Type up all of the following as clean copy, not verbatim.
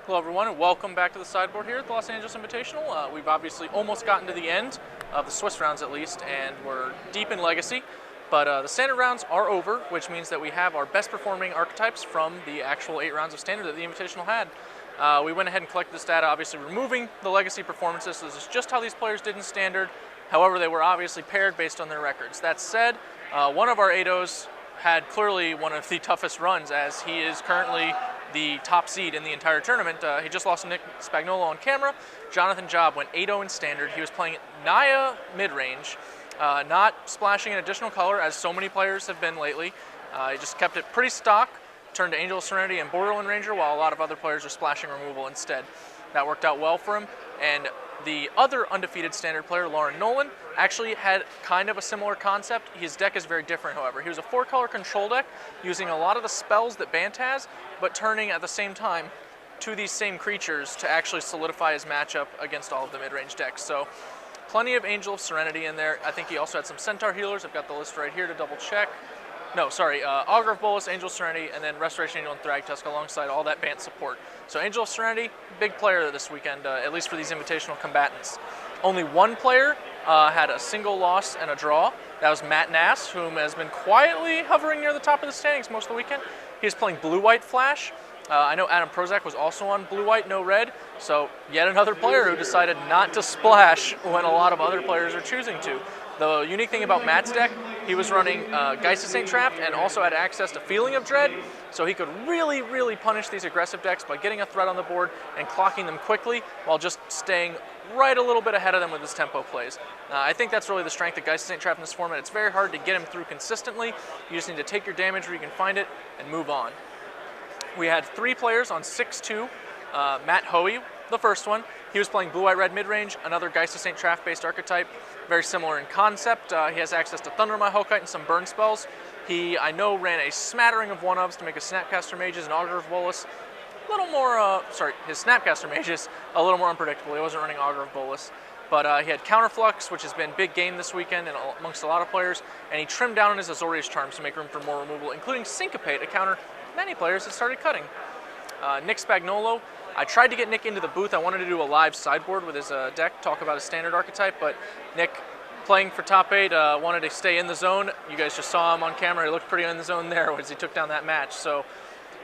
Hello everyone and welcome back to the Sideboard here at the Los Angeles Invitational. We've obviously almost gotten to the end of the Swiss rounds at least, and we're deep in Legacy. But the Standard rounds are over, which means that we have our best performing archetypes from the actual 8 rounds of Standard that the Invitational had. We went ahead and collected this data, obviously removing the Legacy performances. So this is just how these players did in Standard. However, they were obviously paired based on their records. That said, one of our 8-0s had clearly one of the toughest runs, as he is currently the top seed in the entire tournament. He just lost to Nick Spagnolo on camera. Jonathan Job went 8-0 in Standard. He was playing Naya mid-range, not splashing an additional color as so many players have been lately. He just kept it pretty stock, turned to Angel of Serenity and Borderland Ranger, while a lot of other players are splashing removal instead. That worked out well for him. And the other undefeated Standard player, Lauren Nolan, actually had kind of a similar concept. His deck is very different, however. He was a 4-color control deck, using a lot of the spells that Bant has, but turning at the same time to these same creatures to actually solidify his matchup against all of the mid-range decks. So plenty of Angel of Serenity in there. I think he also had some Centaur healers. I've got the list right here to double check. No, sorry, Augur of Bolas, Angel of Serenity, and then Restoration Angel and Thragtusk alongside all that Bant support. So Angel of Serenity, big player this weekend, at least for these invitational combatants. Only one player had a single loss and a draw. That was Matt Nass, whom has been quietly hovering near the top of the standings most of the weekend. He was playing Blue-White Flash. I know Adam Prozac was also on Blue-White, no red. So yet another player who decided not to splash when a lot of other players are choosing to. The unique thing about Matt's deck, he was running Geist of St. Trapped and also had access to Feeling of Dread, so he could really punish these aggressive decks by getting a threat on the board and clocking them quickly while just staying right a little bit ahead of them with his tempo plays. I think that's really the strength of Geist of St. Trapped in this format. It's very hard to get him through consistently. You just need to take your damage where you can find it and move on. We had 3 players on 6-2. Matt Hoey, the first one. He was playing Blue-White-Red mid-range, another Geist of St. Traft-based archetype, very similar in concept. He has access to Thunder My Hellkite and some burn spells. He, I know, ran a smattering of 1-ofs to make a Snapcaster Mages and Augur of Bolas. A little more, his Snapcaster Mages, a little more unpredictable. He wasn't running Augur of Bolas. But he had Counterflux, which has been big game this weekend and amongst a lot of players, and he trimmed down on his Azorius Charms to make room for more removal, including Syncopate, a counter many players have started cutting. Nick Spagnolo, I tried to get Nick into the booth. I wanted to do a live sideboard with his deck, talk about his Standard archetype, but Nick, playing for top 8, wanted to stay in the zone. You guys just saw him on camera. He looked pretty in the zone there as he took down that match. So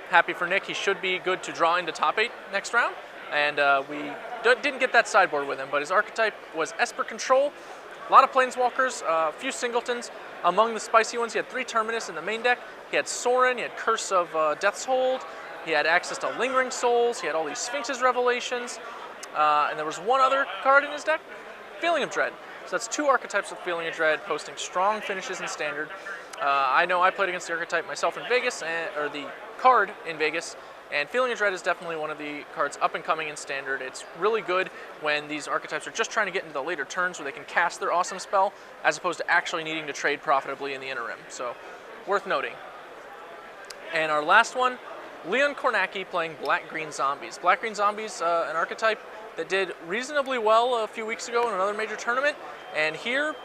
happy for Nick. He should be good to draw into top 8 next round. And we didn't get that sideboard with him, but his archetype was Esper Control. A lot of Planeswalkers, a few Singletons. Among the spicy ones, he had 3 Terminus in the main deck. He had Sorin, he had Curse of Death's Hold. He had access to Lingering Souls. He had all these Sphinx's Revelations. And there was one other card in his deck, Feeling of Dread. So that's 2 archetypes with Feeling of Dread, posting strong finishes in Standard. I know I played against the archetype myself in Vegas, or the card in Vegas, and Feeling of Dread is definitely one of the cards up and coming in Standard. It's really good when these archetypes are just trying to get into the later turns where they can cast their awesome spell, as opposed to actually needing to trade profitably in the interim. So, worth noting. And our last one, Leon Kornacki playing Black-Green Zombies. Black-Green Zombies, an archetype that did reasonably well a few weeks ago in another major tournament, and here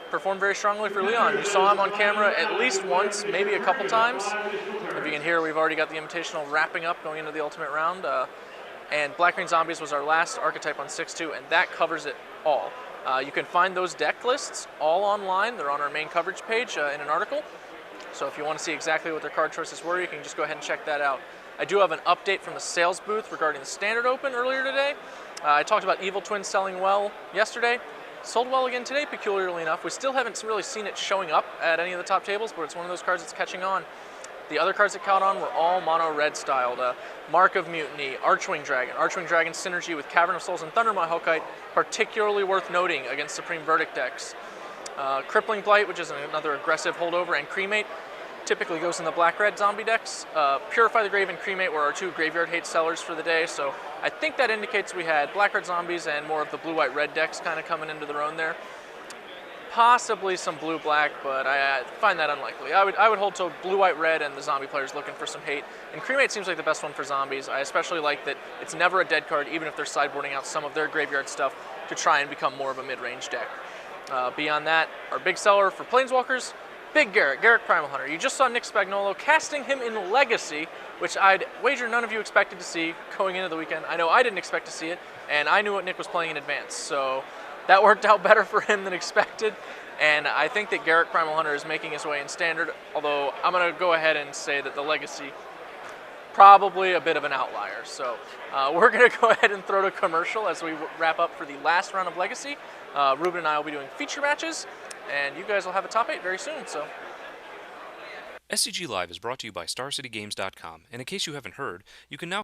performed very strongly for Leon. You saw him on camera at least once, maybe a couple times. If you can hear, we've already got the Invitational wrapping up going into the ultimate round, and Black-Green Zombies was our last archetype on 6-2, and that covers it all. You can find those deck lists all online. They're on our main coverage page in an article. So if you want to see exactly what their card choices were, you can just go ahead and check that out. I do have an update from the sales booth regarding the Standard Open earlier today. I talked about Evil Twin selling well yesterday. Sold well again today, peculiarly enough. We still haven't really seen it showing up at any of the top tables, but it's one of those cards that's catching on. The other cards that caught on were all mono-red styled. Mark of Mutiny, Archwing Dragon. Archwing Dragon synergy with Cavern of Souls and Thunder My Hellkite, particularly worth noting against Supreme Verdict decks. Crippling Blight, which is another aggressive holdover, and Cremate typically goes in the black-red zombie decks. Purify the Grave and Cremate were our 2 graveyard hate sellers for the day, so I think that indicates we had black-red zombies and more of the blue-white-red decks kind of coming into their own there. Possibly some blue-black, but I find that unlikely. I would hold to blue-white-red and the zombie players looking for some hate. And Cremate seems like the best one for zombies. I especially like that it's never a dead card, even if they're sideboarding out some of their graveyard stuff to try and become more of a mid-range deck. Beyond that, our big seller for Planeswalkers, Big Garrett Primal Hunter. You just saw Nick Spagnolo casting him in Legacy which I'd wager none of you expected to see going into the weekend. I know I didn't expect to see it, and I knew what Nick was playing in advance, so that worked out better for him than expected. And I think that Garrett Primal Hunter is making his way in Standard, although I'm going to go ahead and say that the Legacy, probably a bit of an outlier. So we're going to go ahead and throw to commercial as we wrap up for the last round of Legacy. Ruben and I will be doing feature matches, and you guys will have a top 8 very soon. So SCG Live is brought to you by StarCityGames.com, and in case you haven't heard, you can now